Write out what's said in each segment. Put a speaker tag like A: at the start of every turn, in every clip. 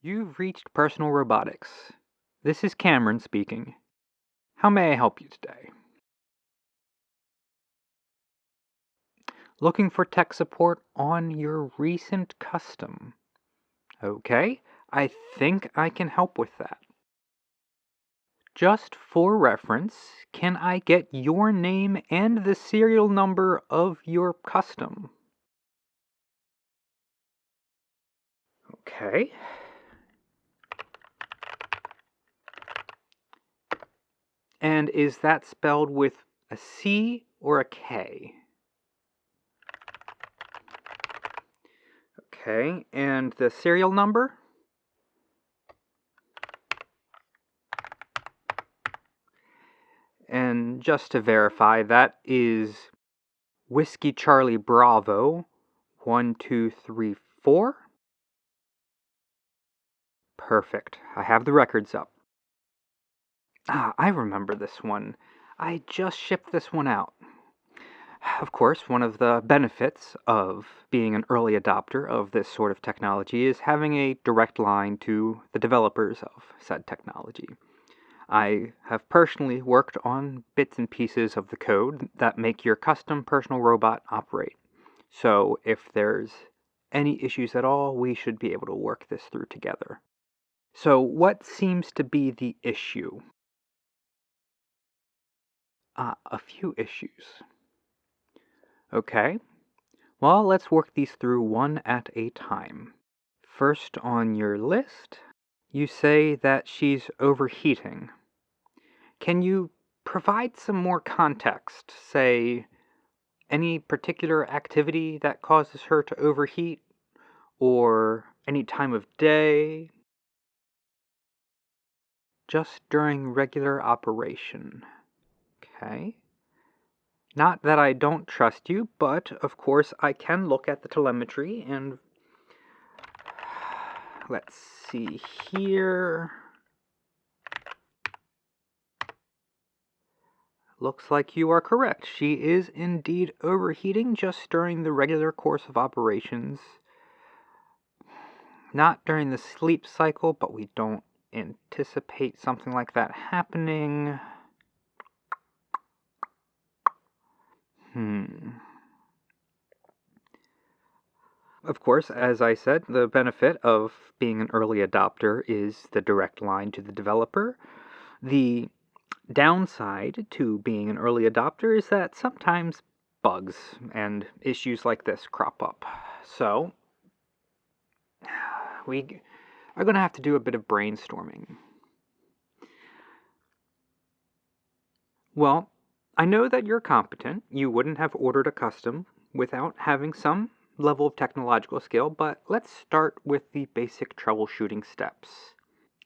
A: You've reached Personal Robotics. This is Cameron speaking. How may I help you today? Looking for tech support on your recent custom. Okay, I think I can help with that. Just for reference, can I get your name and the serial number of your custom? Okay. And is that spelled with a C or a K? Okay, and the serial number? And just to verify, that is Whiskey Charlie Bravo 1234. Perfect. I have the records up. I remember this one. I just shipped this one out. Of course, one of the benefits of being an early adopter of this sort of technology is having a direct line to the developers of said technology. I have personally worked on bits and pieces of the code that make your custom personal robot operate. So if there's any issues at all, we should be able to work this through together. So what seems to be the issue? A few issues. Okay, well, let's work these through one at a time. First on your list, you say that she's overheating. Can you provide some more context? Say, any particular activity that causes her to overheat? Or any time of day? Just during regular operation. Okay. Not that I don't trust you, but of course I can look at the telemetry and let's see here. Looks like you are correct. She is indeed overheating just during the regular course of operations. Not during the sleep cycle, but we don't anticipate something like that happening. Of course, as I said, the benefit of being an early adopter is the direct line to the developer. The downside to being an early adopter is that sometimes bugs and issues like this crop up. So, we are going to have to do a bit of brainstorming. Well, I know that you're competent. You wouldn't have ordered a custom without having some level of technological skill, but let's start with the basic troubleshooting steps.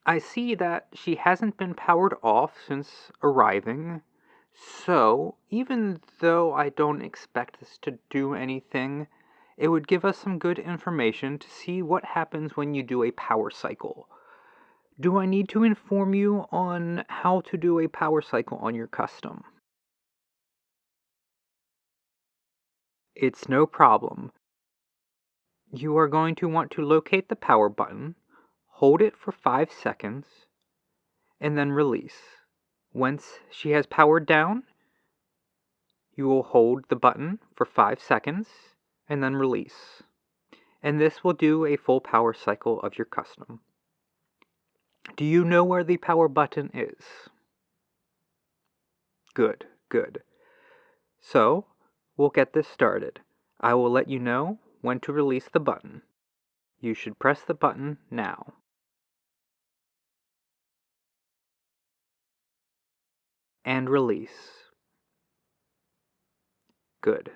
A: I see that she hasn't been powered off since arriving, so even though I don't expect this to do anything, it would give us some good information to see what happens when you do a power cycle. Do I need to inform you on how to do a power cycle on your custom? It's no problem. You are going to want to locate the power button, hold it for 5 seconds, and then release. Once she has powered down, you will hold the button for 5 seconds and then release. And this will do a full power cycle of your custom. Do you know where the power button is? Good, good. So, we'll get this started. I will let you know when to release the button. You should press the button now. And release. Good.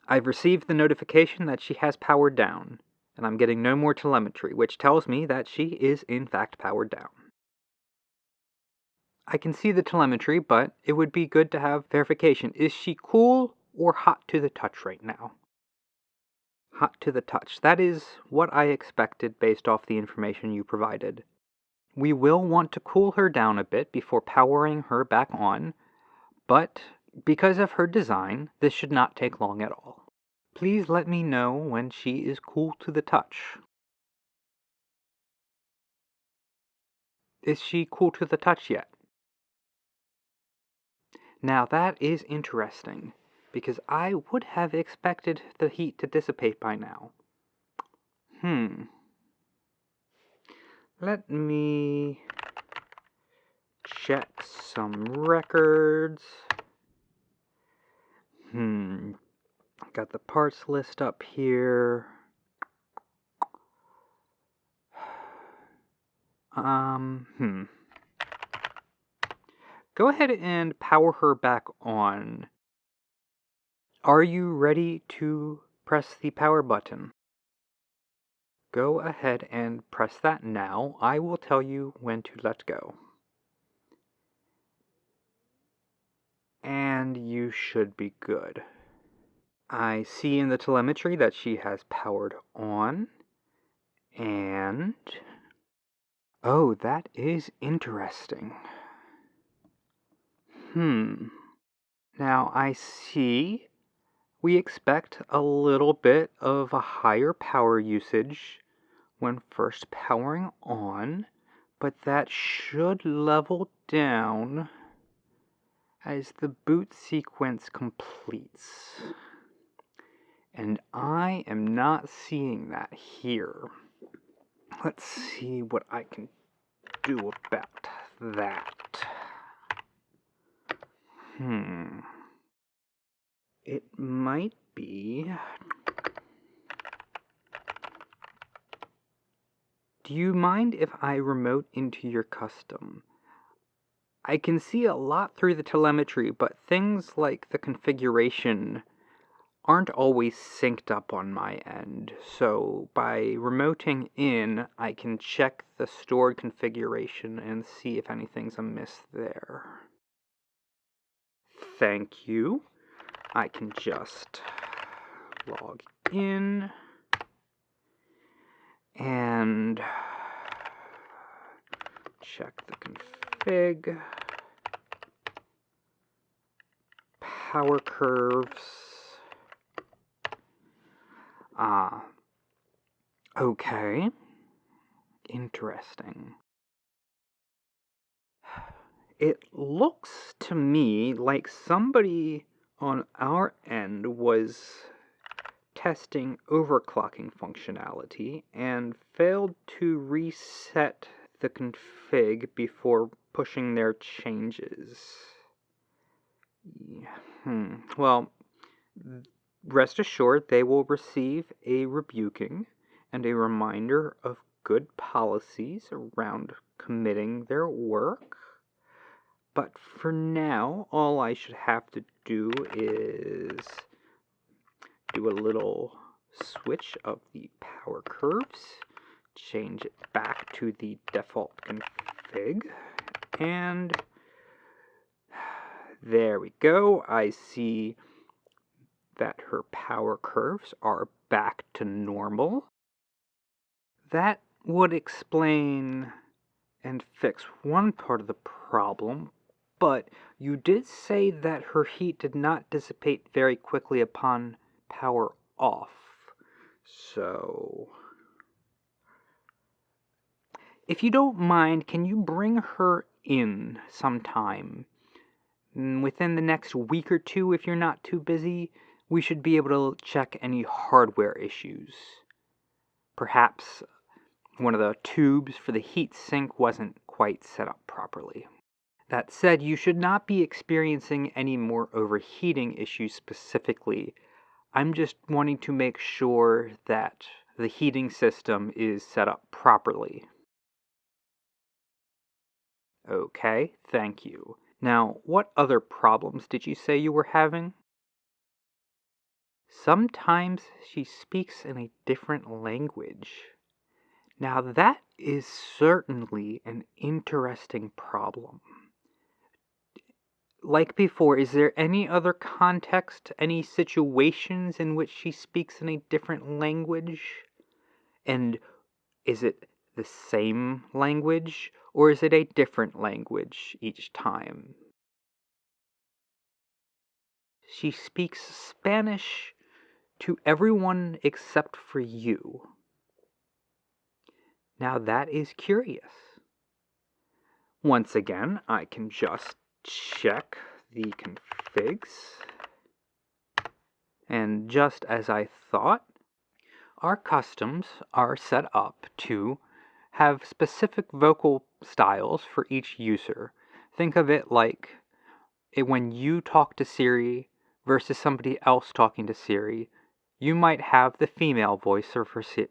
A: I've received the notification that she has powered down, and I'm getting no more telemetry, which tells me that she is in fact powered down. I can see the telemetry, but it would be good to have verification. Is she cool or hot to the touch right now? Hot to the touch. That is what I expected based off the information you provided. We will want to cool her down a bit before powering her back on, but because of her design, this should not take long at all. Please let me know when she is cool to the touch. Is she cool to the touch yet? Now that is interesting, because I would have expected the heat to dissipate by now. Let me check some records. Got the parts list up here. Go ahead and power her back on. Are you ready to press the power button? Go ahead and press that now. I will tell you when to let go. And you should be good. I see in the telemetry that she has powered on. And... oh, that is interesting. Now I see we expect a little bit of a higher power usage when first powering on, but that should level down as the boot sequence completes. And I am not seeing that here. Let's see what I can do about that. It might be... do you mind if I remote into your custom? I can see a lot through the telemetry, but things like the configuration aren't always synced up on my end. So by remoting in, I can check the stored configuration and see if anything's amiss there. Thank you. I can just log in and check the config. Power curves. Okay. Interesting. It looks to me like somebody on our end was testing overclocking functionality and failed to reset the config before pushing their changes. Well, rest assured they will receive a rebuking and a reminder of good policies around committing their work. But for now, all I should have to do is do a little switch of the power curves, change it back to the default config, and there we go. I see that her power curves are back to normal. That would explain and fix one part of the problem, but you did say that her heat did not dissipate very quickly upon power off. So, if you don't mind, can you bring her in sometime? Within the next week or two, if you're not too busy, we should be able to check any hardware issues. Perhaps one of the tubes for the heat sink wasn't quite set up properly. That said, you should not be experiencing any more overheating issues specifically. I'm just wanting to make sure that the heating system is set up properly. Okay, thank you. Now, what other problems did you say you were having? Sometimes she speaks in a different language. Now that is certainly an interesting problem. Like before, is there any other context, any situations in which she speaks in a different language? And is it the same language, or is it a different language each time? She speaks Spanish to everyone except for you. Now that is curious. Once again, I can just check the configs. And just as I thought, our customs are set up to have specific vocal styles for each user. Think of it like when you talk to Siri versus somebody else talking to Siri, you might have the female voice for Siri.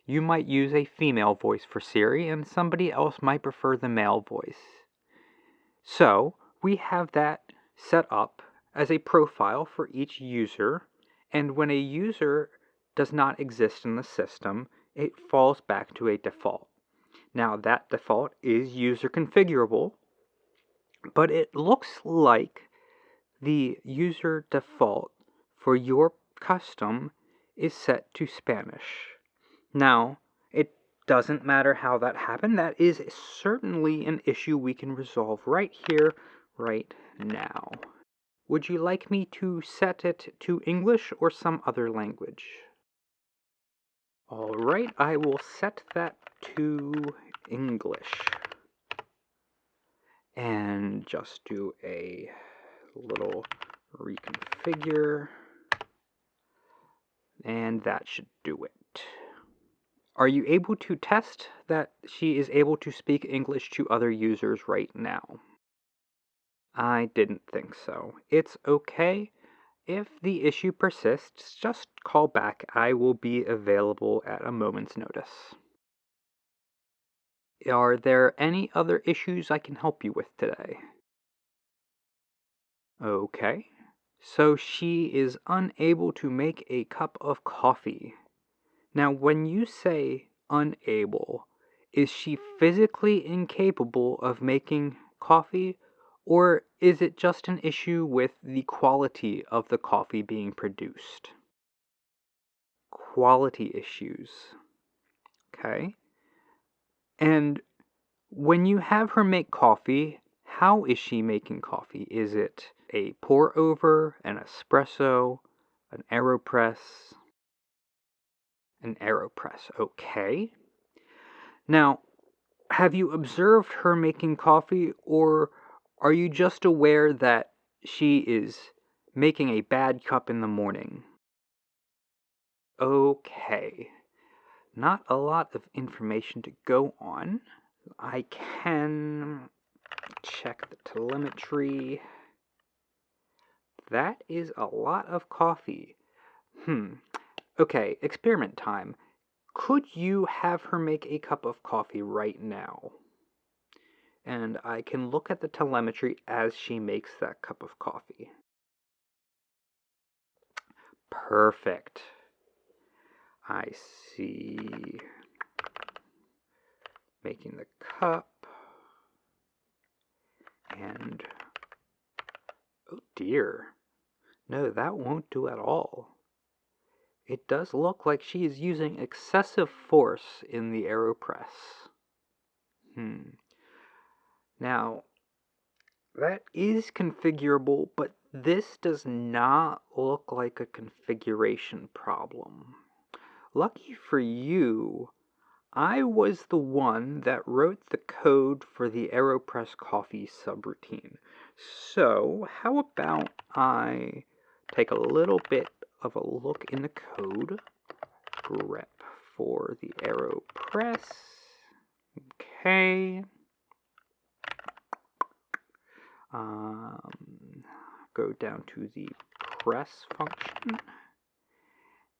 A: You might use a female voice for Siri, and somebody else might prefer the male voice. So we have that set up as a profile for each user, and when a user does not exist in the system, it falls back to a default. Now that default is user configurable, but it looks like the user default for your custom is set to Spanish. Now, it doesn't matter how that happened. That is certainly an issue we can resolve right here, right now. Would you like me to set it to English or some other language? All right, I will set that to English. And just do a little reconfigure. And that should do it. Are you able to test that she is able to speak English to other users right now? I didn't think so. It's okay. If the issue persists, just call back. I will be available at a moment's notice. Are there any other issues I can help you with today? Okay. So she is unable to make a cup of coffee. Now, when you say unable, is she physically incapable of making coffee, or is it just an issue with the quality of the coffee being produced? Quality issues. Okay. And when you have her make coffee, how is she making coffee? Is it a pour over, an espresso, an AeroPress? An AeroPress, okay. Now, have you observed her making coffee, or are you just aware that she is making a bad cup in the morning? Okay. Not a lot of information to go on. I can check the telemetry. That is a lot of coffee. Okay, experiment time. Could you have her make a cup of coffee right now? And I can look at the telemetry as she makes that cup of coffee. Perfect. I see. Making the cup. And oh dear. No, that won't do at all. It does look like she is using excessive force in the AeroPress. Now, that is configurable, but this does not look like a configuration problem. Lucky for you, I was the one that wrote the code for the AeroPress coffee subroutine. So, how about I take a little bit of a look in the code, grep for the AeroPress. Okay. Go down to the press function,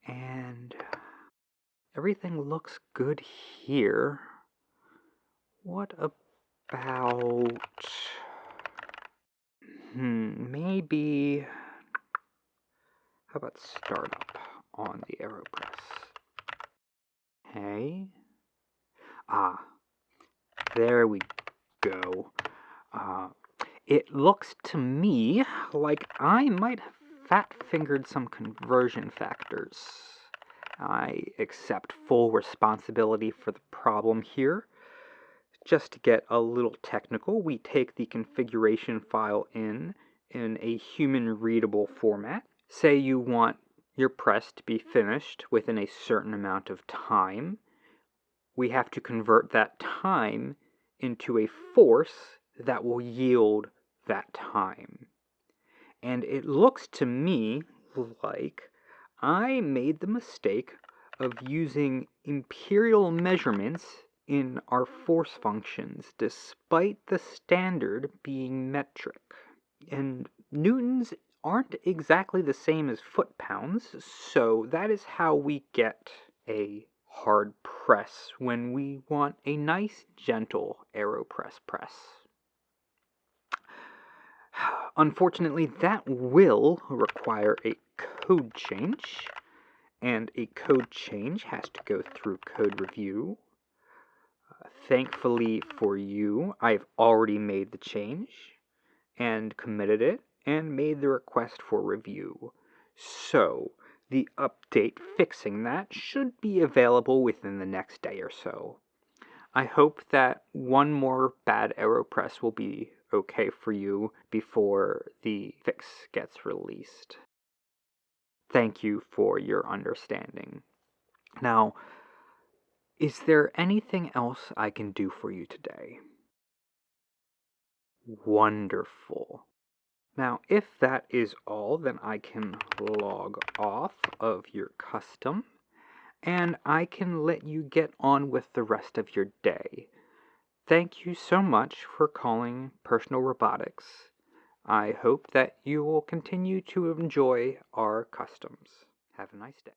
A: and everything looks good here. What about maybe how about startup on the AeroPress? Okay. There we go. It looks to me like I might have fat-fingered some conversion factors. I accept full responsibility for the problem here. Just to get a little technical, we take the configuration file in a human-readable format. Say you want your press to be finished within a certain amount of time. We have to convert that time into a force that will yield that time. And it looks to me like I made the mistake of using imperial measurements in our force functions, despite the standard being metric. And newtons aren't exactly the same as foot-pounds, so that is how we get a hard press when we want a nice, gentle AeroPress press. Unfortunately, that will require a code change, and a code change has to go through code review. Thankfully for you, I've already made the change and committed it and made the request for review. So, the update fixing that should be available within the next day or so. I hope that one more bad AeroPress will be okay for you before the fix gets released. Thank you for your understanding. Now, is there anything else I can do for you today? Wonderful. Now, if that is all, then I can log off of your custom, and I can let you get on with the rest of your day. Thank you so much for calling Personal Robotics. I hope that you will continue to enjoy our customs. Have a nice day.